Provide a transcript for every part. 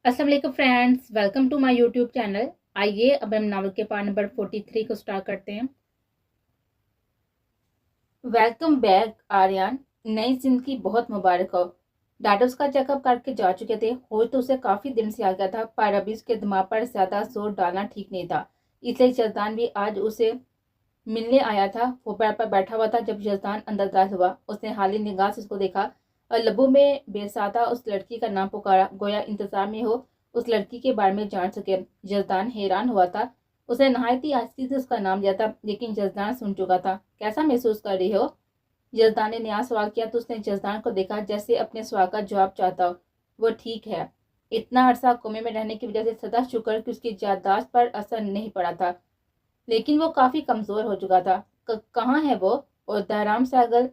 अस्सलाम वालेकुम friends, welcome to my YouTube channel. आइए अब हम नावल के पार्ट नंबर 43 को स्टार्ट करते हैं। वेलकम बैक आर्यन, नई जिंदगी बहुत मुबारक हो। डॉक्टर उसका चेकअप करके जा चुके थे। हो तो उसे काफी दिन से आ गया था, पर अभी उसके दिमाग पर ज्यादा जोर डालना ठीक नहीं था। इसलिए जजदान भी आज उसे मिलने आया था। वो बेड पर बैठा हुआ था जब जजदान अंदर दाखिल हुआ। उसने हाली निगाह से उसको देखा और लबों में बेसाता उस लड़की का नाम पुकारा, गोया इंतजार में हो उस लड़की के बारे में जान सके। जजदान हैरान हुआ था। उसने नहायती आहिस्ती से उसका नाम लिया था, लेकिन जजदान सुन चुका था। कैसा महसूस कर रही हो? जजदान ने नया सवाल किया तो उसने जजदान को देखा जैसे अपने सवाल का जवाब चाहता हो। वो ठीक है। इतना अरसा कोमे में रहने की वजह से सदा शुक्र कि उसकी याददाश्त पर असर नहीं पड़ा था, लेकिन वो काफी कमजोर हो चुका था। कहाँ है वो? और दहराम सागर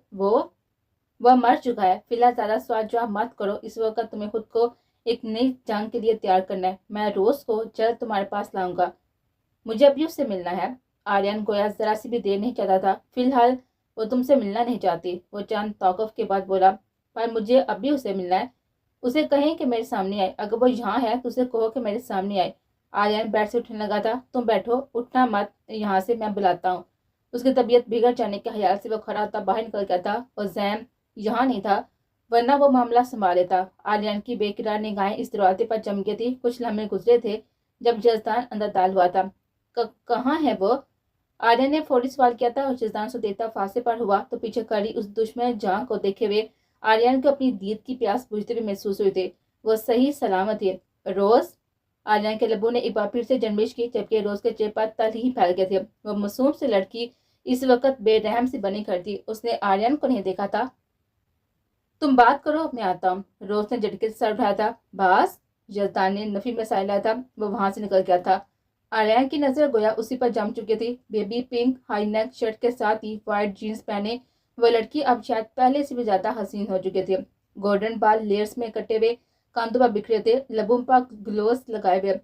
वह मर चुका है। फिलहाल ज्यादा सवाल जवाब मत करो। इस वक्त तुम्हें खुद को एक नई जंग के लिए तैयार करना है। मैं रोज को जल्द तुम्हारे पास लाऊंगा। मुझे अभी उससे मिलना है। आर्यन गोया जरा सी भी देर नहीं चाहता था। फिलहाल वो तुमसे मिलना नहीं चाहती, वो चंद तौकफ के बाद बोला। पर मुझे अभी उससे मिलना है। उसे कहें कि मेरे सामने आए। अगर वो यहाँ है तो उसे कहो कि मेरे सामने आए। आर्यन बेड से उठने लगा था। तुम बैठो, उठना मत यहाँ से, मैं बुलाता हूँ। उसकी तबीयत बिगड़ जाने के ख्याल से वो खड़ा होता बाहर निकल गया था और जैन यहाँ नहीं था, वरना वो मामला संभाल लेता। आर्यन की बेकरार निगाहें इस दरवाजे पर चमकी थी। कुछ लम्हे गुजरे थे जब जजदान अंदर दाल हुआ था। कहाँ है वो? आर्यन ने फौरी सवाल किया था और जजदान से देता फांसे पर हुआ तो पीछे खड़ी उस दुश्मन जान को देखे हुए आर्यन को अपनी दीद की प्यास बुझते हुए महसूस हुए थे। वो सही सलामत है। रोज? आर्यन के लबों ने एक बार फिर से जन्मिश की, जबकि रोज के चेहरे पर तल ही फैल गए थे। वो मासूम से लड़की इस वक्त बेरहम से बनी खड़ी थी। उसने आर्यन को नहीं देखा था। तुम बात करो, मैं आता हूँ। रोज ने झटके से सर उठाया था। बास? जजदान ने नफी में साय लाया था। वो वहां से निकल गया था। आर्यन की नजर गोया उसी पर जम चुकी थी। Baby pink high neck shirt के साथ ही व्हाइट जीन्स पहने वो लड़की अब शायद पहले से भी ज्यादा हसीन हो चुके थे। गोल्डन बाल लेयर्स में कटे हुए, कांधों पर बिखरे थे, लबों पर ग्लोव्स लगाए हुए।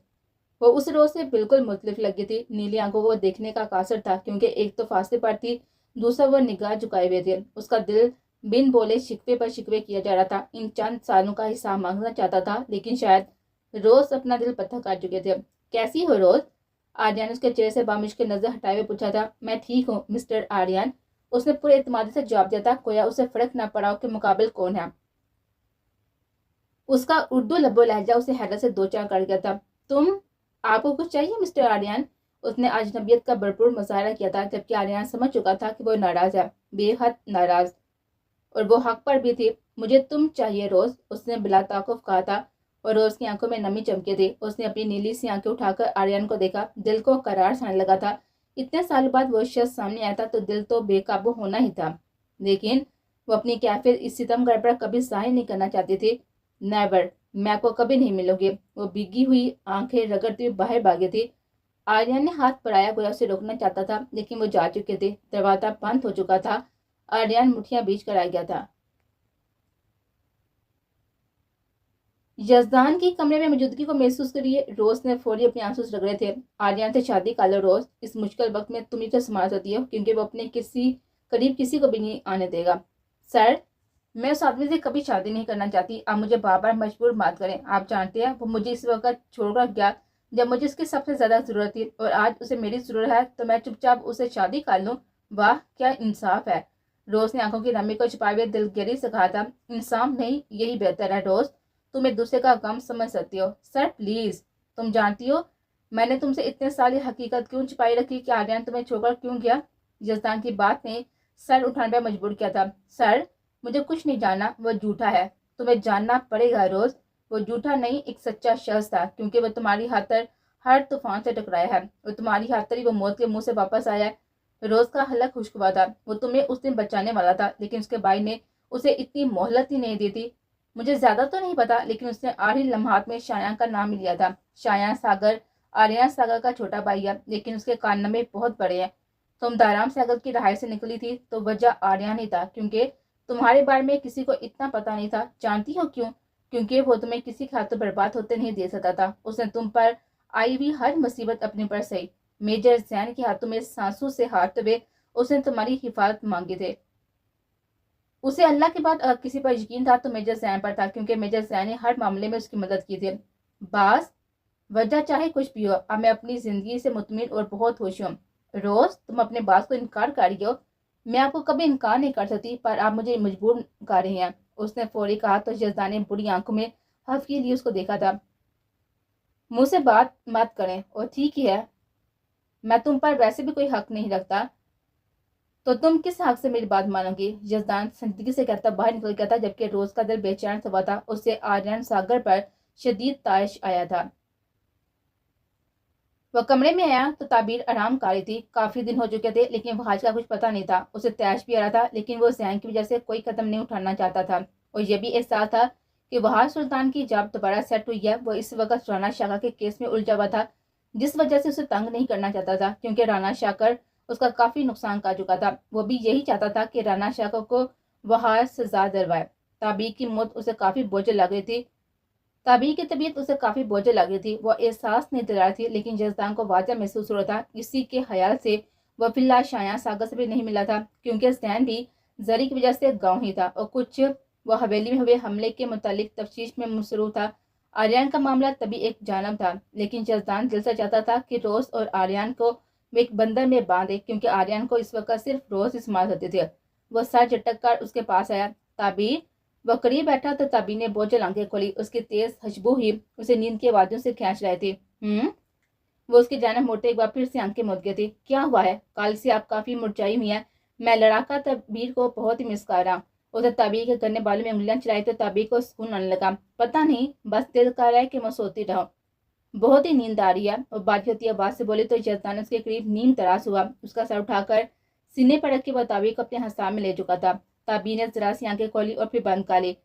वो उस रोज से बिल्कुल मुख्तलिफ लगी थी। नीली आंखों को देखने का कासर था, क्योंकि एक तो फासले पर थी, दूसरा वो निगाह झुकाए हुए थे। उसका दिल बिन बोले शिकवे पर शिकवे किया जा रहा था। इन चंद सालों का हिसाब मांगना चाहता था, लेकिन शायद रोज अपना दिल पत्थर काट चुके थे। कैसी हो रोज? आर्यन उसके चेहरे से बामुश्किल नजर हटाए हुए पूछा था। मैं ठीक हूँ मिस्टर आर्यन, उसने पूरे इत्मीनान से जवाब दिया था, गोया उसे फर्क न पड़ा हो कि मुकाबिल कौन है। उसका उर्दू लबो लहजा उसे हैरत से दो चार कर गया था। तुम? आपको कुछ चाहिए मिस्टर आर्यन? उसने अजनबियत का भरपूर मुजाहरा किया था, जबकि आर्यन समझ चुका था कि वो नाराज है, बेहद नाराज। और वो हक पर भी थी। मुझे तुम चाहिए रोज, उसने बिला ताकुफ कहा था। और रोज की आंखों में नमी चमके थी। उसने अपनी नीली सी आंखें उठाकर आर्यन को देखा। दिल को करार सा आने लगा था। इतने साल बाद वो शख्स सामने आया था तो दिल तो बेकाबू होना ही था, लेकिन वो अपनी कैफियत इस सितमगर पर कभी जाहिर नहीं करना चाहती थी। नेवर, मैं आपको कभी नहीं मिलोगे। वो भीगी हुई आंखें रगड़ती हुई बाहर भागी थी। आर्यन ने हाथ बढ़ाया, गोया उसे रोकना चाहता था, लेकिन वो जा चुके थे। दरवाजा बंद हो चुका था। आर्यन मुठियां बीच कर आ गया था। यजदान की कमरे में मौजूदगी को महसूस करिए। रोज ने फौरी अपने आंसू रगड़े थे। आर्यन से शादी कर लो रोज, इस मुश्किल वक्त में तुम ही तो संभाल सकती हो, क्योंकि वो अपने किसी करीब किसी को भी नहीं आने देगा। सर, मैं उस आदमी से कभी शादी नहीं करना चाहती। आप मुझे बार बार मजबूर मत करें। आप जानते हैं वो मुझे इस वक्त छोड़कर गया जब मुझे उसकी सबसे ज्यादा जरूरत थी, और आज उसे मेरी जरूरत है तो मैं चुपचाप उसे शादी कर लूं। वाह क्या इंसाफ है। रोज ने आंखों की नमी को छुपाए हुए दिलगिरी से कहा था। इंसाफ नहीं, यही बेहतर है रोज। तुम एक दूसरे का गम समझ सकती हो। सर प्लीज, तुम जानती हो मैंने तुमसे इतने साल ये हकीकत क्यों छिपाई रखी कि आर्यन तुम्हें छोड़कर क्यों गया? जजदान की बात ने सर उठाने पर मजबूर किया था। सर, मुझे कुछ नहीं जानना, वो झूठा है। तुम्हें जानना पड़ेगा रोज। वो झूठा नहीं, एक सच्चा शख्स था, क्योंकि वो तुम्हारी खातर हर तूफान से टकराया है और तुम्हारी खातर ही वो मौत के मुंह से वापस आया है। रोज का हलक खुश्क हुआ था। वो तुम्हें उस दिन बचाने वाला था, लेकिन उसके भाई ने उसे इतनी मोहलत ही नहीं दी थी। मुझे ज्यादा तो नहीं पता, लेकिन उसने आखिरी लम्हात में शायान का नाम लिया था। शायान सागर आर्यन सागर का छोटा भाई है, लेकिन उसके कारनामे बहुत बड़े हैं। तुम दाराम सागर की रहाई से निकली थी तो वजह आर्यन ही था, क्योंकि तुम्हारे बारे में किसी को इतना पता नहीं था। जानती हो क्यों? क्योंकि वो तुम्हें किसी के हाथों बर्बाद होते नहीं दे सकता था। उसने तुम पर आई हुई हर मुसीबत अपने पर सही। मेजर जैन के हाथों में सांसों से हारते हुए उसने तुम्हारी हिफाजत मांगे थे। उसे अल्लाह के बाद अगर किसी पर यकीन था तो मेजर जैन पर था, क्योंकि मेजर जैन ने हर मामले में उसकी मदद की थी। बास वजह चाहे कुछ भी हो, अब मैं अपनी जिंदगी से मुतमिन और बहुत खुश हूँ। रोज तुम अपने बास को इनकार कर रही हो। मैं आपको कभी इनकार नहीं कर सकती, पर आप मुझे मजबूर कर रही हैं। उसने फौरी कहा तो जजदा ने बुरी आंखों में हफ के लिए उसको देखा था। मुझसे बात मत करें, और ठीक ही है, मैं तुम पर वैसे भी कोई हक नहीं रखता, तो तुम किस हक से मेरी बात मानोगी? जजदान संजीदगी से कहता बाहर निकल गया था, जबकि रोज का दिल बेचैन हुआ था। उससे आर्यन सागर पर शदीद ताश आया था। वह कमरे में आया तो ताबीर आराम कर रही थी। काफी दिन हो चुके थे, लेकिन वहाज का कुछ पता नहीं था। उसे तैश भी आ रहा था, लेकिन वो जहन की वजह से कोई कदम नहीं उठाना चाहता था। और यह भी एहसास था कि वहाज सुल्तान की जब दोबारा सेट हुई है, वो इस वक्त राना शाका के केस में उलझा हुआ था, जिस वजह से उसे तंग नहीं करना चाहता था, क्योंकि राना शाकर उसका काफी नुकसान कर चुका था। वो भी यही चाहता था कि राना शाकर को वहाज सजा दिलवाए। ताबीर की मौत उसे काफी बोझिल लग रही थी। ताबीर की तबीयत उसे काफी बोझिल लग रही थी। वो एहसास नहीं दिला रही थी, लेकिन जजदान को वाजह महसूस हो रहा था। इसी के ख्याल से वह फिलहाल शाया सागर से भी नहीं मिला था, क्योंकि जैन भी जरी की वजह से गाँव ही था, और कुछ वह हवेली में हुए हमले के मुतालिक तफ्तीश में मसरूफ था। आर्यन का मामला तभी एक जानब था, लेकिन जजदान दिल से चाहता था कि रोज और आर्यन को वे एक बंधन में बांधे, क्योंकि आर्यन को इस वक्त सिर्फ रोज इस्तेमाल होते थे। वह सर झटक कर उसके पास आया। ताबीर। वह करीब बैठा तो ताबी ने बोझल आंखें खोली। उसकी तेज खुशबू ही उसे नींद के वादियों से खींच रहे थे। वो उसकी जानिब मुड़ते एक बार फिर से आंखें मूंद गई थी। क्या हुआ है? कल से आप काफी मुरझाई हुई हैं। मैं लड़ाका तबीर को बहुत ही मिस कर रहा हूँ। उसे ताबीर के गन्ने बालों में उंगलियां चलाई तो ताबीर को सुकून आने लगा। पता नहीं, बस दिल कर रहा है कि मैं सोती रहूं। बहुत ही नींद आ रही है, और बात होती आवाज से बोले तो जजदान उसके करीब नीम तराश हुआ। उसका सर उठाकर सीने पर रख के वह ताबीर को अपने हसाब में ले चुका था। ताबीर ने जरा सी आंखें खोली और फिर बंद कर ली।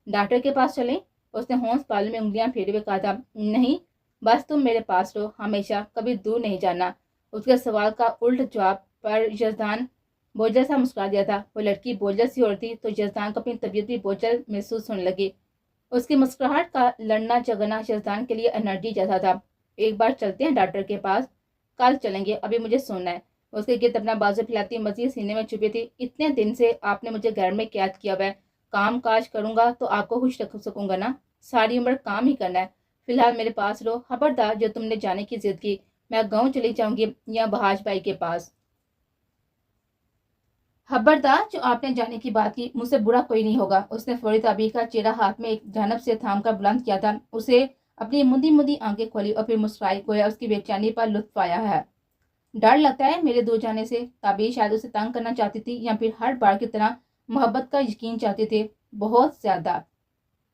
डॉक्टर के पास चलें? उसने होंश बालों में उंगलियां फेरे हुए कहा था। नहीं, बस तुम मेरे पास रहो, हमेशा, कभी दूर नहीं जाना। उसके सवाल का उल्ट जवाब पर जजदान बोझल सा मुस्कुरा दिया था। वो लड़की बोझल सी और थी तो जजदान को अपनी तबीयत भी बोझल महसूस होने लगी। उसकी मुस्कुराहट का लड़ना झगड़ना शहजान के लिए एनर्जी जैसा था। एक बार चलते हैं डॉक्टर के पास? कल चलेंगे, अभी मुझे सोना है। उसके गिर्द अपना बाजू फैलाती मजीद सीने में छुपी थी। इतने दिन से आपने मुझे घर में कैद किया हुआ है। काम काज करूंगा तो आपको खुश रख सकूंगा ना? सारी उम्र काम ही करना है। फिलहाल मेरे पास रहो। खबरदार, जो तुमने जाने की जिद की, मैं गाँव चली जाऊंगी या बहाज भाई के पास। खबरदार, जो आपने जाने की बात की, मुझसे बुरा कोई नहीं होगा। उसने फौरी ताबीर का चेहरा हाथ में एक जानब से थाम कर बुलंद किया था। उसे अपनी मुंदी मुंदी आंखें खोली और फिर मुस्कुराई। गोया उसकी बेचैनी पर लुत्फ आया है। डर लगता है मेरे दूर जाने से? ताबीर शायद उसे तंग करना चाहती थी, या फिर हर बार की तरह मोहब्बत का यकीन चाहते थे। बहुत ज्यादा।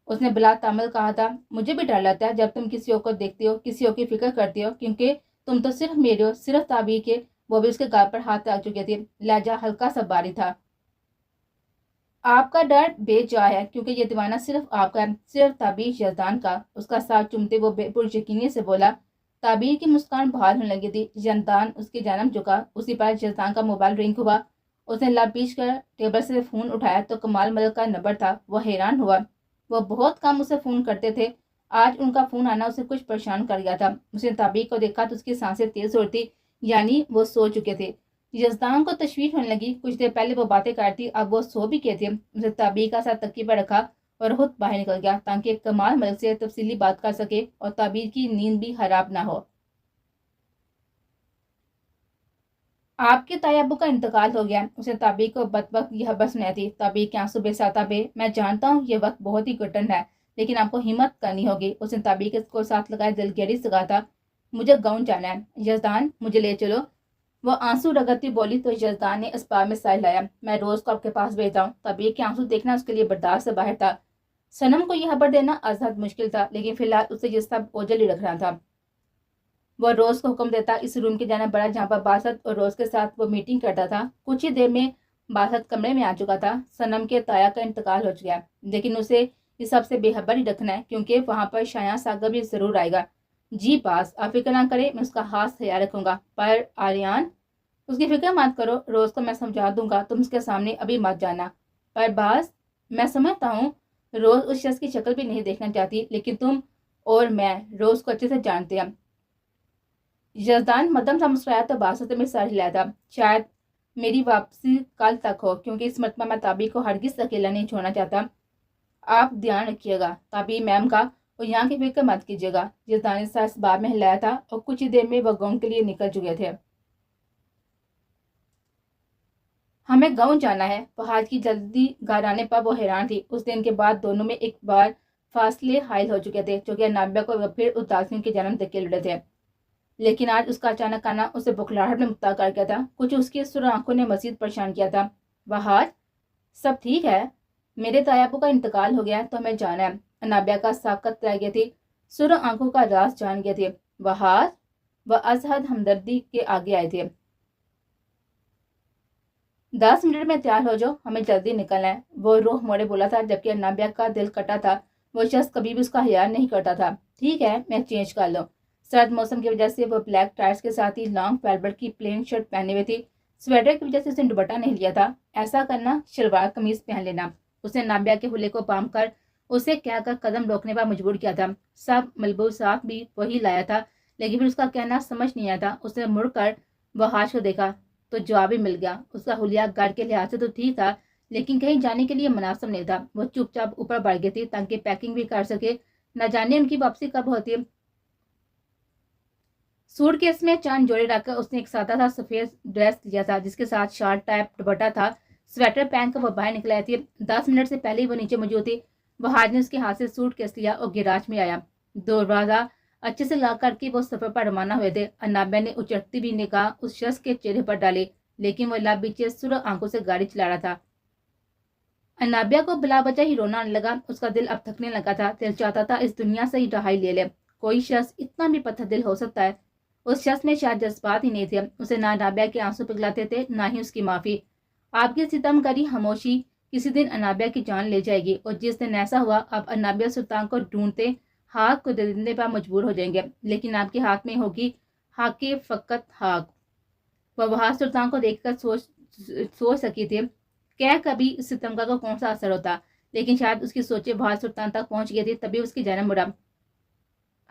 उसने बिला तामल कहा था। मुझे भी डर लगता है जब तुम किसी और को देखते हो, किसी और की फिक्र करते हो, क्योंकि तुम तो सिर्फ मेरे हो, सिर्फ ताबीर के। वो भी उसके गाल पर हाथ रख चुके थे। लहजा हल्का सा बारी था। आपका डर बेजा है, क्योंकि ये दीवाना सिर्फ आपका है, सिर्फ ताबीर यजदान का। उसका साथ चुमते वो पुरयकीनी से बोला। ताबीर की मुस्कान बहाल होने लगी थी। यजदान उसकी जानब झुका। उसी पर यजदान का मोबाइल रिंग हुआ। उसने लब बीच कर टेबल से फोन उठाया तो कमाल मलिक का नंबर था। वह हैरान हुआ। वह बहुत कम उसे फोन करते थे। आज उनका फोन आना उसे कुछ परेशान कर गया था। उसने ताबीर को देखा तो उसकी सांसें तेज हो रही थी, यानी वो सो चुके थे। यजदान को तशवीश होने लगी। कुछ देर पहले वो बातें करती, अब वो सो भी गए थे। उसे ताबीर का साथ तकिए पर रखा और खुद बाहर निकल गया, ताकि कमाल मलिक से तफसीली बात कर सके और ताबीर की नींद भी खराब ना हो। आपके ताया अब्बू का इंतकाल हो गया। उसे ताबीर को बदबक यह बस नहीं थी। ताबीर के आंसू बेसाता बे। मैं जानता हूँ ये वक्त बहुत ही कठिन है, लेकिन आपको हिम्मत करनी होगी। उसने ताबीर को साथ लगाए दिल गहरी से कहा था। मुझे गाँव जाना है यजदान, मुझे ले चलो। वो आंसू रगड़ती बोली तो यजदान ने अस्पताल में साइल लाया। मैं रोज को आपके पास भेजता हूँ। तबीर के आंसू देखना उसके लिए बर्दाश्त से बाहर था। सनम को यह खबर देना अजहद मुश्किल था, लेकिन फिलहाल उसे ये सब ओझल ही रख रहा था। वह रोज को हुक्म देता इस रूम के जाना बड़ा, जहाँ पर बासत और रोज के साथ वो मीटिंग करता था। कुछ ही देर में बासत कमरे में आ चुका था। सनम के ताया का इंतकाल हो गया, लेकिन उसे इस सबसे बेखबर ही रखना है, क्योंकि वहां पर शाया सागर भी जरूर आएगा। जी पास, आप फिक्र ना करें, मैं उसका खास ख्याल रखूंगा। पर आर्यन, उसकी फिक्र मत करो, रोज को मैं समझा दूंगा, तुम उसके सामने अभी मत जाना। पर बास, मैं समझता हूँ रोज उस शख्स की शक्ल भी नहीं देखना चाहती, लेकिन तुम और मैं रोज को अच्छे से जानते हैं। यजदान मदम सा मुस्कुराया तो बासत में सर हिलाया था। शायद मेरी वापसी कल तक हो, क्योंकि इस मरतबा मैं ताबी को हरगिज अकेला नहीं छोड़ना चाहता। आप ध्यान रखिएगा ताबी मैम का। اور یہاں کی فکر مت کیجیے گا، جس دانشور اسباب میں ہلایا تھا اور کچھ ہی دیر میں وہ گاؤں کے لیے نکل چکے تھے۔ ہمیں گاؤں جانا ہے۔ فہد کی جلدی گھر آنے پر وہ حیران تھی۔ اس دن کے بعد دونوں میں ایک بار فاصلے حائل ہو چکے تھے، چونکہ نابیہ کو وہ پھر اداسیوں کے جنم تک کے لڑے تھے، لیکن آج اس کا اچانک آنا اسے بخلاہٹ میں مبتلا کر گیا تھا۔ کچھ اس کی سرخ آنکھوں نے مزید پریشان کیا تھا۔ فہد، سب ٹھیک ہے؟ میرے تایا ابو کا انتقال ہو گیا تو ہمیں جانا ہے۔ نابیہ کا ساکت رہ گیا تھی، سرخ آنکھوں کا راز جان گیا تھے۔ فہد، وہ از حد ہمدردی کے آگے آئے تھے۔ 10 منٹ میں تیار ہو جاؤ، ہمیں جلدی نکلنا ہے، وہ روح موڑے بولا تھا، جبکہ نابیہ کا دل کٹا تھا۔ وہ شخص کبھی بھی اس کا خیال نہیں کرتا تھا۔ ٹھیک ہے، میں چینج کر لوں۔ سرد موسم کی وجہ سے وہ بلیک ٹائرز کے ساتھ ہی لانگ ویلویٹ کی پلین شرٹ پہنے ہوئی تھی۔ سویٹر کی وجہ سے اس نے دوپٹہ نہیں لیا تھا۔ ایسا کرنا، شلوار قمیض پہن لینا۔ اس نے نابیہ کے حلے کو پام کر اسے کہہ کر قدم روکنے پر مجبور کیا تھا۔ سب ملبوسات بھی وہی لایا تھا، لیکن پھر اس کا کہنا سمجھ نہیں آیا تھا۔ اس نے مڑ کر وحاش کو دیکھا تو جواب ہی مل گیا۔ اس کا حلیہ گھر کے لحاظ سے تو ٹھیک تھا، لیکن کہیں جانے کے لیے مناسب نہیں تھا۔ وہ چپ چاپ اوپر بڑھ گئی تھی تاکہ پیکنگ بھی کر سکے۔ نہ جانے ان کی واپسی کب ہوتی۔ سوٹ کیس میں چاند جوڑے رکھ کر اس نے ایک سادہ سا سفید ڈریس لیا تھا، جس کے ساتھ شال ٹائپ دوپٹہ تھا۔ سویٹر پہن کر وہ باہر نکل آئی تھی۔ 10 منٹ سے پہلے ہی وہ نیچے موجود تھی۔ وحاج نے اس کے ہاتھ سے سوٹ کیس لیا اور گیراج میں آیا۔ دروازہ اچھے سے لاک کر کے وہ سفر پر روانہ ہوئے تھے۔ نابیہ نے اچٹتی بھی نگاہ اس شخص کے چہرے پر ڈالی، لیکن وہ لب بیچے سرخ آنکھوں سے گاڑی چلا رہا تھا۔ نابیہ کو بلا وجہ ہی رونا آنے لگا۔ اس کا دل اب تھکنے لگا تھا۔ دل چاہتا تھا اس دنیا سے ہی رہائی لے لے۔ کوئی شخص اتنا بھی پتھر دل ہو سکتا ہے؟ اس شخص میں شاید جذبات ہی نہیں تھے۔ اسے نہ نابیہ کے آنسو پگھلاتے تھے، نہ ہی اس کی معافی۔ آپ کی ستم گری خاموشی کسی دن انابیہ کی جان لے جائے گی، اور جس دن ایسا ہوا آپ انابیہ سلطان کو ڈھونڈتے ہاک کو دے دینے پر مجبور ہو جائیں گے، لیکن آپ کے ہاتھ میں ہوگی ہاک کے فقط ہاک۔ وہ وہاں سلطان کو دیکھ کر سوچ سکی تھی کہ کبھی اس ستمگار کو کون سا اثر ہوتا، لیکن شاید اس کی سوچیں بہار سلطان تک پہنچ گئی تھی۔ تبھی اس کی جانب مڑا۔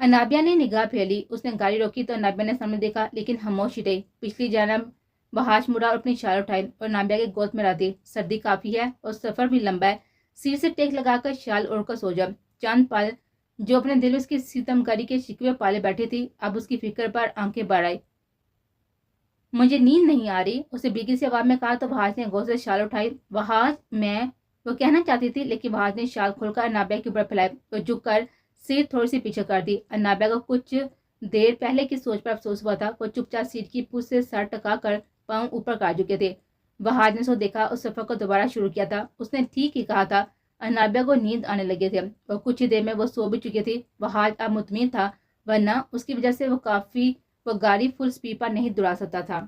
انابیہ نے نگاہ پھیلی۔ اس نے گاڑی روکی تو انابیہ نے سامنے دیکھا، لیکن خاموشی رہی۔ پچھلی جانب بہاش مڑا اور اپنی شال اٹھائی اور نابیہ کے گود میں رہتی۔ سردی کافی ہے اور سفر بھی لمبا ہے، سیٹ سے ٹیک لگا کر شال اوڑھ کر سو جا۔ چند پل جو اپنے دل میں اس کی ستم گری کے شکوے پالے بیٹھی تھی، اب اس کی فکر پر آنکھیں بھر آئی۔ مجھے نیند نہیں آ رہی، اسے بیگی سے آواز میں کہا تو وحاج نے غور سے شال اٹھائی۔ وحاج، میں وہ کہنا چاہتی تھی، لیکن وحاج نے شال کھول کر انابیہ کے اوپر پھیلائی اور جھک کر سیٹ تھوڑی سی پیچھے کر دی۔ انابیہ کو کچھ دیر پہلے کی سوچ پر افسوس ہوا تھا۔ وہ چپ چاپ سیٹ کی پوچھ سے سر ٹکا کر پاؤں اوپر کر چکے تھے۔ وحاج نے اس کو دیکھا اور سفر کو دوبارہ شروع کیا تھا۔ اس نے ٹھیک ہی کہا تھا، انابیہ کو نیند آنے لگے تھے اور کچھ ہی دیر میں وہ سو بھی چکی تھی۔ وحاج اب مطمئن تھا، ورنہ اس کی وجہ سے وہ گاڑی فل سپیڈ پر نہیں دوڑا سکتا تھا۔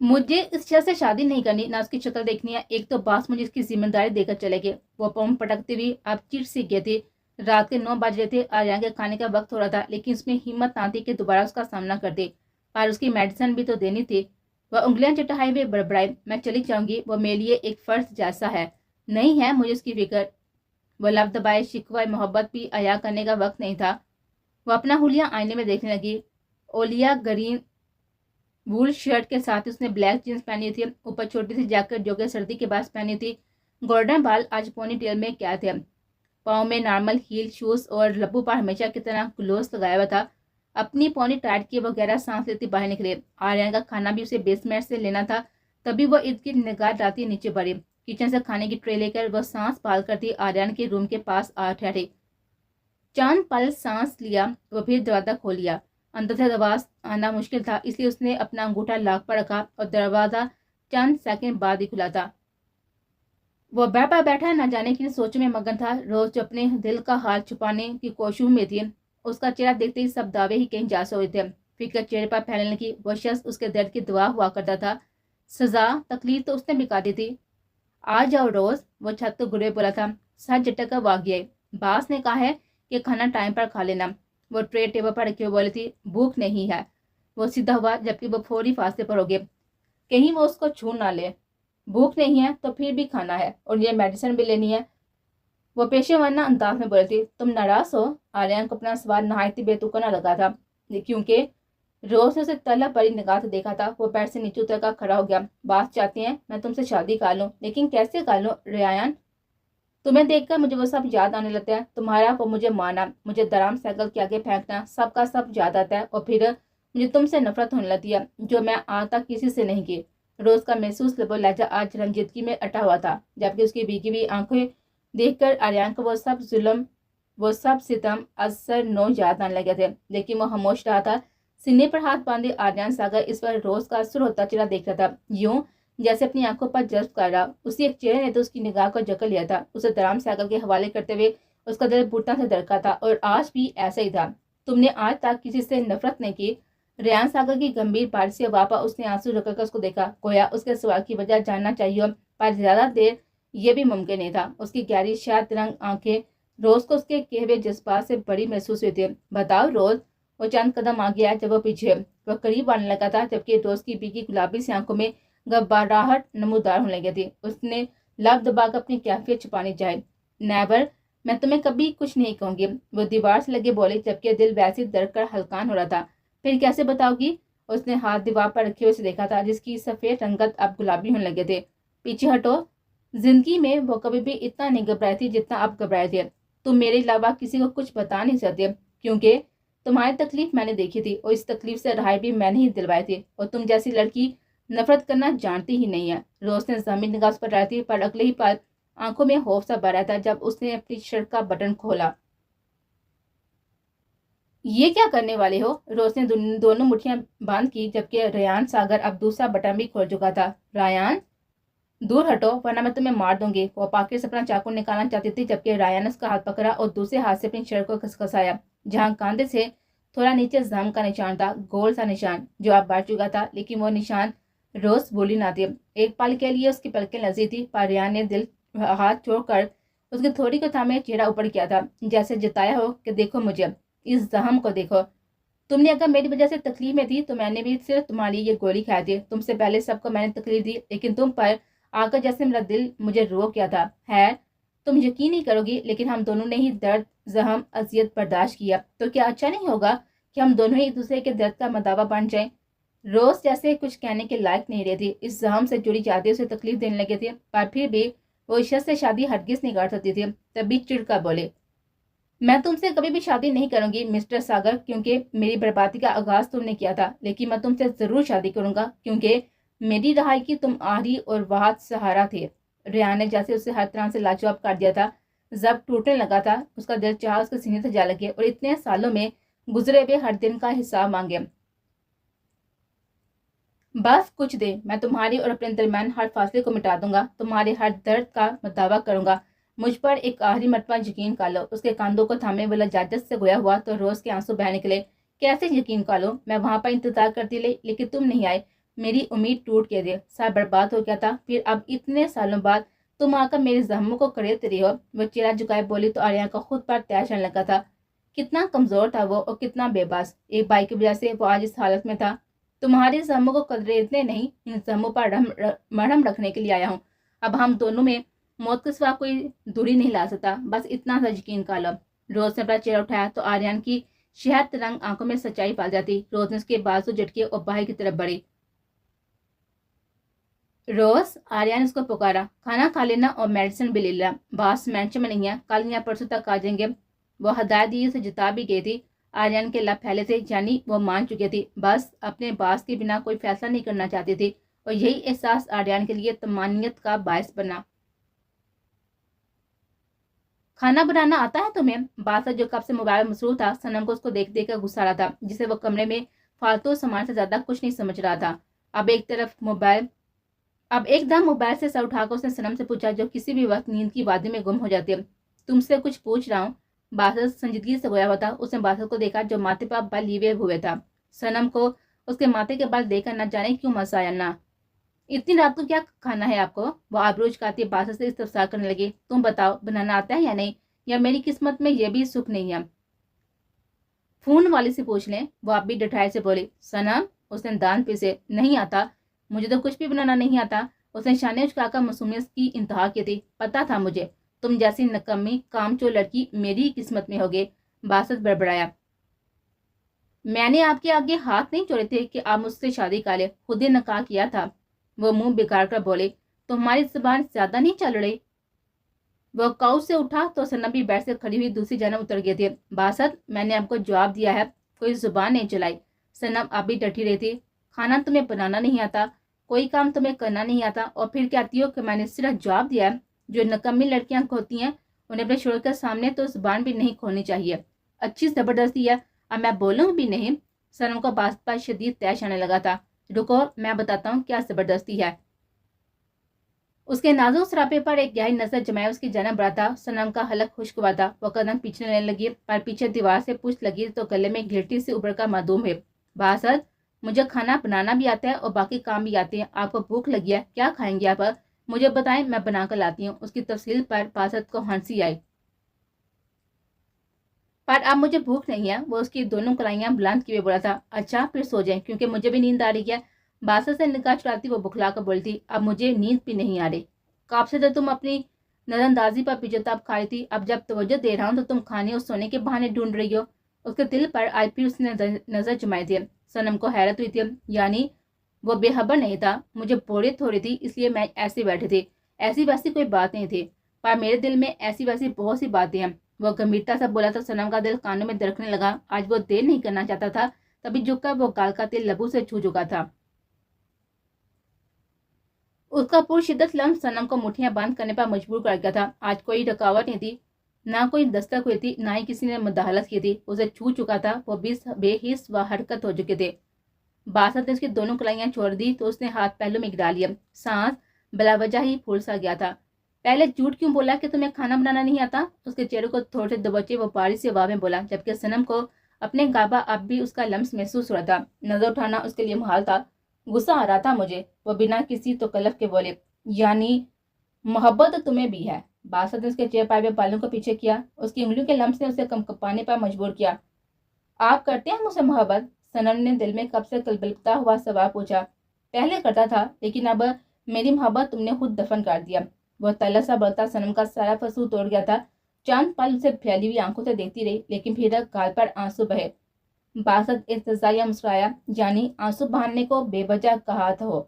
مجھے اس شخص سے شادی نہیں کرنی، نہ اس کی شکل دیکھنی ہے۔ ایک تو باس مجھے اس کی ذمہ داری دے کر چلے گئے۔ وہ پاؤں پٹکتی ہوئی اب چٹ سی گئی تھی۔ رات کے 9 بج رہے تھے۔ آریان کے کھانے کا وقت ہو رہا تھا، لیکن اس میں ہمت نہ تھی کہ دوبارہ اس کا سامنا کرتے، اور اس کی میڈیسن بھی تو دینی تھی۔ وہ انگلیاں چٹائے ہوئے بڑبڑائی، میں چلی جاؤں گی، وہ میرے لیے ایک فرض جیسا ہے۔ نہیں ہے مجھے اس کی فکر۔ وہ لب دبائے، شکوہ محبت بھی عیاں کرنے کا وقت نہیں تھا۔ وہ اپنا حلیہ آئینے میں دیکھنے لگی۔ اولیا گرین وول شرٹ کے ساتھ اس نے بلیک جینس پہنی تھی، اوپر چھوٹی سی جیکٹ جو کہ سردی کے باعث پہنی تھی۔ گولڈن بال آج پونی ٹیل میں کیا تھے، پاؤں میں نارمل ہیل شوز اور لبوں پر ہمیشہ کی طرح گلوز لگایا ہوا تھا۔ اپنی پونی ٹائٹ کیے وغیرہ سانس لیتی باہر نکلے۔ آریان کا کھانا بھی اسے بیسمنٹ سے لینا تھا، تبھی وہ ارد گرد نگاہ ڈالتی نیچے بڑھی۔ کچن سے کھانے کی ٹرے لے کر وہ سانس پال کرتی آریان کے روم کے پاس آ ٹھہری۔ چاند پل سانس لیا، وہ پھر دروازہ کھول لیا۔ اندر سے آواز آنا مشکل تھا، اس لیے اس نے اپنا انگوٹھا لاک پر رکھا اور دروازہ چند سیکنڈ بعد ہی کھلا تھا۔ وہ بیڈ پر بیٹھا نہ جانے کی سوچوں میں مگن تھا۔ روز جو اپنے دل کا حال چھپانے کی کوششوں میں تھی، اس کا چہرہ دیکھتے ہی سب دعوے ہی کہیں جا سوئے تھے۔ فکر چہرے پر پھیلنے لگی۔ وہ شخص اس کے درد کی دوا ہوا کرتا تھا، سزا تکلیف تو اس نے بھی کاٹی تھی۔ آ جاؤ روز، وہ چھت کو گرے بولا تھا۔ سر جھٹک کر وہ آگے آئی۔ باس نے کہا ہے کہ کھانا ٹائم پر کھا لینا، وہ ٹرے ٹیبل پر رکھے ہوئے بولی تھی۔ بھوک نہیں ہے، وہ سیدھا ہوا، جبکہ وہ فوری فاصلے پر ہو گئے، کہیں وہ اس کو چھو نہ لے۔ بھوک نہیں ہے تو پھر بھی کھانا ہے، اور یہ میڈیسن بھی لینی ہے، وہ پیشے ورانہ انداز میں بولی تھی۔ تم ناراض ہو؟ آریان کو اپنا سوال نہایت بے تکنا لگا تھا، کیونکہ روز نے اسے طلب بڑی نگاہ سے دیکھا تھا۔ وہ بیڈ سے نیچے اتر کر کھڑا ہو گیا۔ باس چاہتے ہیں میں تم سے شادی کر لوں، لیکن کیسے کر لوں ریان؟ तुम्हें देखकर मुझे वो सब याद आने लगता है, तुम्हारा वो मुझे मारना, मुझे दराम साइकिल के आगे फेंकना, सबका सब याद आता है। और फिर मुझे तुमसे नफरत होने लगती है, जो मैं आज तक किसी से नहीं की। रोज का महसूस लबो लहजा आज रंजीदगी में अटा हुआ था, जबकि उसकी भीगी हुई आंखें देखकर आर्यन को वो सब जुल्म, वो सब सितम असर नो याद आने लगे थे। लेकिन वो खामोश रहा था। सीने पर हाथ बांधे आर्यन सागर इस पर रोज का असर होता चला देख रहा था, यूं जैसे अपनी आंखों पर जज्ब कर रहा। उसी एक चेहरे ने तो उसकी निगाह को जकड़ लिया था। उसे दराम सागर के हवाले करते हुए उसका दिल बुढ़ता से धड़का था, और आज भी ऐसा ही था। तुमने आज तक किसी से नफरत नहीं की। रेयान सागर की गंभीर बात से वापस उसने आंसू रखकर उसको देखा, गोया उसके सवाल की वजह जानना चाहिए, पर ज्यादा देर यह भी मुमकिन नहीं था। उसकी गहरी शायद रंग आंखें रोज को उसके कहे हुए जज्बात से बड़ी महसूस हुई थी। बताओ रोज। वो चंद कदम आ गया जब वो पीछे वह करीब आने लगा था, जबकि रोज की बीगी गुलाबी सी आंखों में गब्बाराहट नमूदार होने लगी थी। उसने लब दबाकर अपनी कैफियत छुपानी चाही। नेवर, मैं तुम्हें कभी कुछ नहीं कहूंगी, वो दीवार से लगे बोली, जबकि दिल वैसे दर्द कर हल्कान हो रहा था। फिर कैसे बताओगी? उसने हाथ दीवार पर रखे हुए से देखा था, जिसकी सफेद रंगत अब गुलाबी होने लगे थे। पीछे हटो। जिंदगी में वो कभी भी इतना नहीं घबराई थी जितना अब घबराए थे। तुम मेरे अलावा किसी को कुछ बता नहीं सकते, क्योंकि तुम्हारी तकलीफ मैंने देखी थी, और इस तकलीफ से रहाई भी मैंने ही दिलवाई थी। और तुम जैसी लड़की नफरत करना जानती ही नहीं है। रोज ने जमीन निगाह पर रही थी, पर अगले ही पल आंखों में खौफ सा भरा था जब उसने अपनी शर्ट का बटन खोला। ये क्या करने वाले हो? रोज ने दोनों मुट्ठियां बांध की, जबकि रेयान सागर अब दूसरा बटन भी खोल चुका था। रायान, दूर हटो वरना मैं तुम्हें मार दूंगी। वो पाकिट से अपना चाकू निकालना चाहती थी, जबकि रायन ने उसका हाथ पकड़ा और दूसरे हाथ से अपनी शर्ट को खसखसाया, जहां कांधे से थोड़ा नीचे जम का निशान था, गोल सा निशान जो अब बढ़ चुका था। लेकिन वो निशान रोज बोली ना थी। एक पल के लिए उसकी पलकें लजी थी, पर रायन ने दिल हाथ छोड़कर उसकी थोड़ी को थामे चेहरा ऊपर किया था, जैसे जताया हो कि देखो मुझे, इस जहम को देखो। तुमने अगर मेरी वजह से तकलीफ में थी तो मैंने भी सिर्फ तुम्हारी ये गोली खाई थी। तुमसे पहले सबको मैंने तकलीफ दी, लेकिन तुम पर आकर जैसे मेरा दिल मुझे रोक गया था। है, तुम यकीन नहीं करोगी, लेकिन हम दोनों ने ही दर्द, जहम, अजियत बर्दाश्त किया। तो क्या अच्छा नहीं होगा कि हम दोनों ही एक दूसरे के दर्द का मदावा बन जाएं? रोज जैसे कुछ कहने के लायक नहीं रही थी। इस जहम से जुड़ी जाती उसे तकलीफ देने लगे थे, पर फिर भी वो इस शख्स से शादी हरगिज नहीं कर सकती थी। तभी चिढ़कर बोले, मैं तुमसे कभी भी शादी नहीं करूंगी मिस्टर सागर, क्योंकि मेरी बर्बादी का आगाज तुमने किया था। लेकिन मैं तुमसे जरूर शादी करूंगा, क्योंकि मेरी रहाई की तुम आखिरी और वाहद सहारा थे। रेहान ने जैसे उसे हर तरह से लाजवाब कर दिया था। जब टूटने लगा था, उसका दिल चाह उसके सीने से जा लगे और इतने सालों में गुजरे हुए हर दिन का हिसाब मांगे। बस कुछ दे, मैं तुम्हारी और अपने दरमियान हर फासले को मिटा दूंगा, तुम्हारे हर दर्द का दावा करूंगा। मुझ पर एक आखिरी मरतबा यकीन कर लो। उसके कांधों को थामे वाला जाजत से गोया हुआ तो रोज के आंसू बह निकले। कैसे यकीन कर लो? मैं वहां पर इंतजार करती रही, लेकिन तुम नहीं आए। मेरी उम्मीद टूट के दे, सब बर्बाद हो गया था। फिर अब इतने सालों बाद तुम आकर मेरे जख्मों को करेते रही हो। वो चेहरा झुकाए बोली तो आर्या का खुद पर तय चलने लगा था। कितना कमजोर था वो, और कितना बेबस। एक भाई की वजह से वो आज इस हालत में था। तुम्हारे जख्मों को कदरेतने नहीं, इन जख्मों पर मरहम रखने के लिए आया हूँ। अब हम दोनों में मौत के सिवा कोई दूरी नहीं ला सकता, बस इतना सा यकीन कर लो। रोज ने अपना चेहरा उठाया तो आर्यन की शहद रंग आंखों में सच्चाई पाल जाती। रोज ने उसके बाजू झटके और बाहर की तरफ बढ़ी। रोज, आर्यन उसको पुकारा, खाना खा लेना और मेडिसिन भी ले लेना। बास मैंशन में नहीं है, कल या परसों तक आ जाएंगे। वो हदायत दी उसे जिता भी गई थी। आर्यन के लब फैले थे, यानी वो मान चुकी थी। बस अपने बास के बिना कोई फैसला नहीं करना चाहती थी, और यही एहसास आर्यन के लिए तमानियत का बायस बना। खाना बनाना आता है तुम्हें? बादशाह जो कब से मोबाइल में मसरूफ था, सनम को उसको देख देख कर गुस्सा रहा था, जिसे वो कमरे में फालतू सामान से ज्यादा कुछ नहीं समझ रहा था। अब एकदम मोबाइल से सर उठाकर उसने सनम से पूछा, जो किसी भी वक्त नींद की वादी में गुम हो जाती है। तुमसे कुछ पूछ रहा हूँ। बादशाह संजीदगी से गोया हुआ था। उसने बादशाह को देखा जो माथे पर बल लिए हुए था। सनम को उसके माथे के बल देखकर न जाने क्यों मजा आया। ना इतनी रात को क्या खाना है आपको? वो आबरूज काती बादशाह से इस्तफसार करने लगी। तुम बताओ, बनाना आता है या नहीं, या मेरी किस्मत में यह भी सुख नहीं है? फोन वाली से पूछ लें, वो आप भी डठाए से बोली। सनम, उसने दांत पीसे, नहीं आता, मुझे तो कुछ भी बनाना नहीं आता। उसने शाने उचकाकर मासूमियत की इंतहा की थी। पता था मुझे, तुम जैसी नकम्मी कामचोर लड़की मेरी ही किस्मत में होगे। बादशाह बड़बड़ाया, मैंने आपके आगे हाथ नहीं जोड़े थे कि आप मुझसे शादी कर ले, खुद ही नकाह किया था। वो मुंह बिगाड़ कर बोले, तुम्हारी जुबान ज्यादा नहीं चल रही? وہ काउच से उठा तो सनम भी बेड से खड़ी हुई दूसरी जानब उतर गए थे। बासत, मैंने आपको जवाब दिया है, कोई जुबान नहीं चलाई। सनम अब भी डटी रही थी। खाना तुम्हें बनाना नहीं आता, कोई काम तुम्हें करना नहीं आता, और फिर कहती हो कि मैंने सिर्फ जवाब दिया है। जो नकम्मी लड़कियां होती हैं उन्हें अपने शोहर के सामने तो जुबान भी नहीं खोलनी चाहिए। अच्छी जबरदस्ती है, अब मैं बोलूँ भी नहीं। सनम को बात पर शदीद तैश आने लगा था। रुको, मैं बताता हूँ क्या जबरदस्ती है। उसके नाजुक सरापे पर एक गहरी नजर जमाए उसकी जानब बढ़ा था। सनम का हलक खुश्क हुआ था। वो कदम पीछे लेने लगी, पर पीछे दीवार से पूछ लगी तो गले में घिरटी से उभर कर मासूम है। बासत, मुझे खाना बनाना भी आता है और बाकी काम भी आते हैं। आपको भूख लगी है, क्या खाएंगे आप? मुझे बताएं, मैं बना कर लाती हूँ। उसकी तफसील पर बासत को हंसी आई। पर अब मुझे भूख नहीं है, वो उसकी दोनों कलाइयां बुलंद किए बोला था। अच्छा, फिर सो जाएं, क्योंकि मुझे भी नींद आ रही है। बासत से निगाह चुराती वो बुखला कर बोलती, अब मुझे नींद भी नहीं आ रही। कब से तो तुम अपनी नजरअंदाजी पर बेजताब खा रही थी, अब जब तवज्जो दे रहा हूँ तो तुम खाने और सोने के बहाने ढूंढ रही हो। उसके दिल पर आज फिर उसने नजर जमाई थी। सनम को हैरत हुई थी, यानी वो बेखबर नहीं था। मुझे बोरियत हो रही थी, इसलिए मैं ऐसे बैठी थी। ऐसी वैसी कोई बात नहीं थी, पर मेरे दिल में ऐसी वैसी बहुत सी बातें हैं। वो गंभीरता से बोला तो सनम का दिल कानों में दरकने लगा। आज वो देर नहीं करना चाहता था। तभी झुककर वो गाल का तेल लबू से छू चुका था। उसका पुरशिद्दत लम्स सनम को मुठ्ठियां बंद करने पर मजबूर कर गया था। आज कोई रुकावट नहीं थी, ना कोई दस्तक हुई थी, ना ही किसी ने मुदाहलत की थी। उसे छू चुका था। वो बेहिस व हरकत हो चुके थे। बासत ने उसकी दोनों कलाइयां छोड़ दी तो उसने हाथ पहलू में गिरा लिया। सांस बिला वजह ही फूल सा गया था। पहले झूठ क्यों बोला कि तुम्हें खाना बनाना नहीं आता? उसके चेहरे को थोड़े से दबोचे वो बारिश से आवाज में बोला, जबकि सनम को अपने गाबा अब भी उसका लम्स महसूस हो रहा था। नजर उठाना उसके लिए मुहाल था। गुस्सा आ रहा था मुझे, वो बिना किसी तो कलफ के बोले। यानी मोहब्बत तो तुम्हें भी है। बासत ने उसके चेहरे पर बालों को पीछे किया। उसकी उंगलियों के लम्स ने उसे कंपने पर मजबूर किया। आप करते हैं मुझसे मोहब्बत? सनम ने दिल में कब से कलबलता हुआ सवाल पूछा। पहले करता था, लेकिन अब मेरी मोहब्बत तुमने खुद दफन कर दिया। वह तला सा बढ़ता सनम का सारा फसूल तोड़ गया था। चांद पल उसे फैली हुई आंखों से देखती रही, लेकिन फिर गाल पर आंसू बहे। बासत इल्तिजाया मुस्कुराया, यानी आंसू बहाने को बेवजह कहा था हो।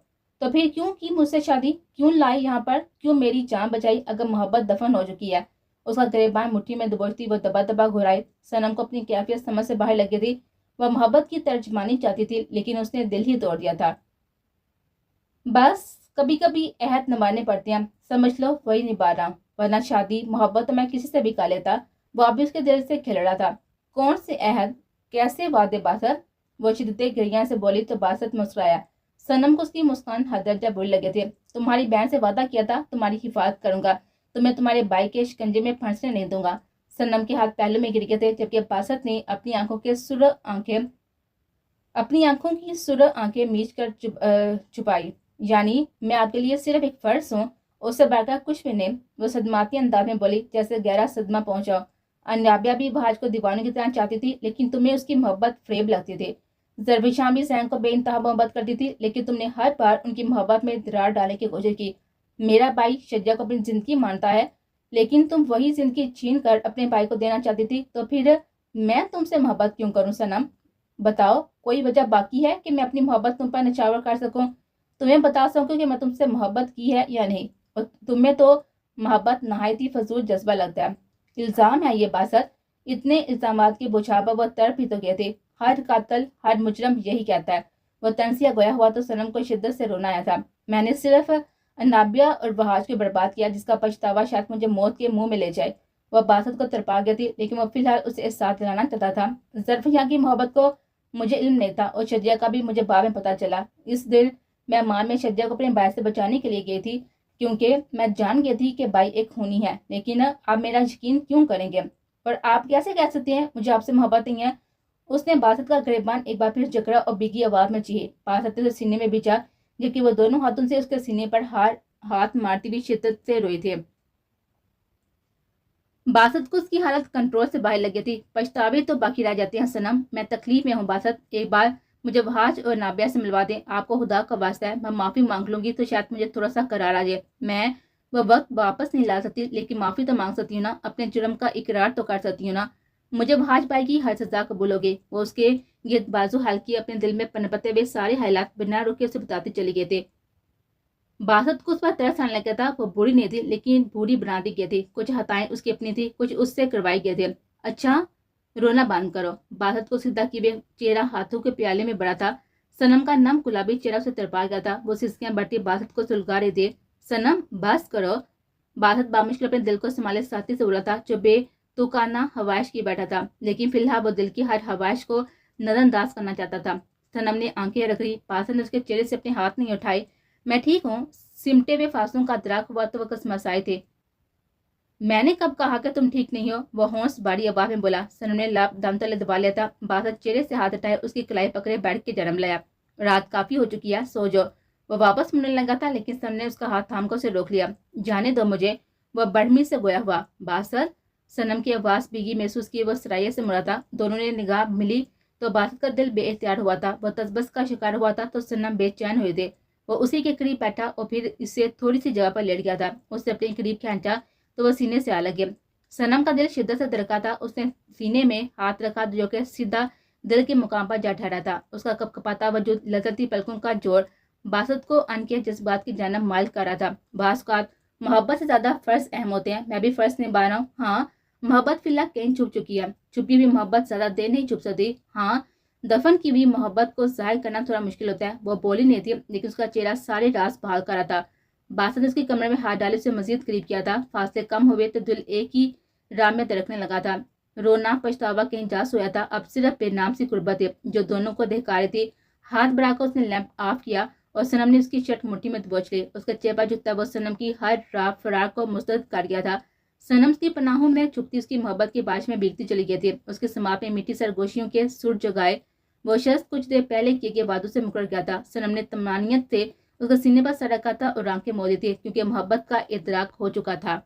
तो फिर क्यों की मुझसे शादी? क्यों लाई यहाँ पर? क्यों मेरी जान बचाई अगर मोहब्बत दफन हो चुकी है? उसका गिरबान मुट्ठी में दबोचती वो दबा दबा घुराई। सनम को अपनी कैफियत समझ से बाहर लगी थी। वह मोहब्बत की तर्जमानी चाहती थी, लेकिन उसने दिल ही तोड़ दिया था। बस कभी कभी अहद निभाने पड़ते हैं, समझ लो वही निभा रहा हूं। वरना शादी मोहब्बत तो मैं किसी से भी कर लेता। वो अभी उसके दिल से खिल रहा था। कौन से अहद, कैसे वादे बासत? वो शिद्दत गिरिया से बोली तो बासत मुस्कुराया। सनम को उसकी मुस्कान हद दर्जा बुरे लगे थे। तुम्हारी बहन से वादा किया था, तुम्हारी हिफाजत करूंगा, तुम्हें तुम्हारे भाई के शिकंजे में फंसने नहीं दूंगा। सनम के हाथ पहलू में गिर गए थे, जबकि बासत ने अपनी आंखों की सुर आंखें मीच कर छुपाई। यानी मैं आपके लिए सिर्फ एक फर्ज हूँ, उससे बढ़कर कुछ भी नहीं। वो सदमाती अंदाज में बोली, जैसे गहरा सदमा पहुंचा। अन्याबिया भी भाज को दीवानों की तरह चाहती थी, लेकिन तुम्हें उसकी मोहब्बत फरेब लगती थी। जरबिशां भी सहन को बेइंतहा मोहब्बत करती थी, लेकिन तुमने हर बार उनकी मोहब्बत में दरार डालने की कोशिश की। मेरा भाई शज्जा को अपनी जिंदगी मानता है, लेकिन तुम वही जिंदगी छीन कर अपने भाई को देना चाहती थी। तो फिर मैं तुमसे मोहब्बत क्यों करूं सनम? बताओ, कोई वजह बाकी है कि मैं अपनी मोहब्बत तुम पर निछावर कर सकूं, तुम्हें बता सकूं कि मैं तुमसे मोहब्बत की है या नहीं? और तुम्हें तो मोहब्बत नहायत ही फजूल जज्बा लगता है। इल्जाम है ये बासत। इतने इल्जामात की बुछार पर वह तड़प भी तो गए थे। हर कातल, हर मुजरम यही कहता है। वह तनसिया गोया हुआ तो सनम को शिद्दत से रोना आया था। मैंने सिर्फ नाबिया और वहाज को बर्बाद किया, जिसका पछतावा शायद मुझे मौत के मुंह में ले जाए। वह बासत को तरपा गई थी, लेकिन वह फिलहाल उसे साथ दिलाना चाहता था। जरफिया की मोहब्बत को मुझे इल्म नहीं था, और शज्जा का भी मुझे बाद में पता चला। इस दिन मैं मां में शज्जा को अपने भाई से बचाने के लिए गई थी, क्योंकि मैं जान गई थी कि भाई एक खूनी है। लेकिन आप मेरा यकीन क्यों करेंगे? और आप कैसे कह सकते हैं मुझे आपसे मोहब्बत नहीं है? उसने बासत का गिरबान एक बार फिर जकड़ा और बिगी आवाज में चीखे। बासत उसे सीने में बिछा, जबकि वो दोनों हाथों से उसके सीने पर हाथ मारती हुई शिद्दत से रोए थे। बासत को उसकी हालत कंट्रोल से बाहर लगी थी। पछतावे तो बाकी रह जाते हैं सनम, मैं तकलीफ में हूँ बासत। एक बार मुझे वहाज और नाबिया से मिलवा दें, आपको खुदा का वास्ता है। मैं माफी मांग लूंगी तो शायद मुझे थोड़ा सा करार आ जाए। मैं वह वक्त वापस नहीं ला सकती, लेकिन माफी तो मांग सकती हूँ ना, अपने जुर्म का इकरार तो कर सकती हूँ ना। मुझे वहाज भाई की हर सजा कबूलोगे? वो उसके गिरद बाजू हल्की अपने दिल में पनपते हुए सारे हालात बिना रुके उसे बताते चले गए थे। बासत को उस पर तरस आने लगा था। वो बूढ़ी नहीं थी लेकिन बूढ़ी बना दी गई थी। कुछ हताएं उसकी अपनी थी, कुछ उससे करवाई गई थी। अच्छा, रोना बंद करो। बासत को सीधा किए चेहरा हाथों के प्याले में बड़ा था। सनम का नम गुलाबी चेहरा उसे तड़पा गया था। वो सिसकियां बढ़ती बासत को सुलगा रही थी। सनम बस करो। बासत बामुश्किल अपने दिल को संभाले साथी से बोला था जो बेतुकाना हवाइश की बैठा था, लेकिन फिलहाल वो दिल की हर हवाइश को नजरअंदाज करना चाहता था। सनम ने आंखें रख ली। बासत ने उसके चेहरे से अपने हाथ नहीं उठाए। मैं ठीक हूँ। सिमटे हुए फांसों का दराक हुआ तो वो कसमसाए थे। मैंने कब कहा कि तुम ठीक नहीं हो? वो होश बारी आवाज में बोला। सनम ने लाभ दम तले दबा लिया था। बासत चेहरे से हाथ हटाए उसकी कलाई पकड़े बैठ के जन्म लाया। रात काफी हो चुकी है, सो जाओ। वो वापस मुड़ने लगा था लेकिन सनम ने उसका हाथ थाम कर उसे रोक लिया। जाने दो मुझे। वह बढ़मी से गोया हुआ। बासत। सनम की आवाज भीगी महसूस की। वो सराये से मुड़ा था। दोनों ने निगाह मिली तो बासत का दिल बेइख्तियार हुआ था। वह तसबस का शिकार हुआ था तो सनम बेचैन हुए थे। वो उसी के करीब बैठा और फिर इससे थोड़ी सी जगह पर लेट गया था। उससे अपने करीब खींचा तो वह सीने से आ लगे। सनम का दिल शिद्दत से धड़का था। उसने सीने में हाथ रखा जो कि सीधा दिल के मुकाम पर जा ठहरा था। उसका कपकपाता वजूद, लचकती पलकों का जोर बासत को अनके जज्बात की जानब माइल कर रहा था। बास का मोहब्बत से ज्यादा फर्ज अहम होते हैं। मैं भी फर्ज निभा रहा हूँ। हाँ, मोहब्बत फिलहाल कहीं छुप चुकी है। छुपी हुई मोहब्बत ज्यादा देर नहीं छुप सकती। हाँ, दफन की हुई मोहब्बत को जाहिर करना थोड़ा मुश्किल होता है। वो बोली नहीं थी लेकिन उसका चेहरा सारे राज बहाल कर रहा था। बासत ने उसके कमरे में हाथ डाले से मजीद करीब किया था। फासले कम हुए तो दिल एक ही राह में धड़कने लगा था। रोना पछतावा कहीं जा सोया था। अब सिर्फ बेनाम सी कुर्बत है जो दोनों को दहका रही थी। हाथ बढ़ाकर उसने लैंप ऑफ किया और सनम ने उसकी शर्ट मुट्ठी में दबोच ली। उसका चेहरा झुकता वो सनम की हर राह फरार को मुस्तरद कर गया था। सनम की पनाहों में छुपती उसकी मोहब्बत की बारिश में भीगती चली गई थी। उसके समाप में मिट्टी सरगोशियों के सुर जगाए वो शख्स कुछ देर पहले किए गए वादों से मुकर गया था। सनम ने तमानियत से उसका सीने पर सर रखा था और आंखें मोदी थी क्योंकि मोहब्बत का इदराक हो चुका था।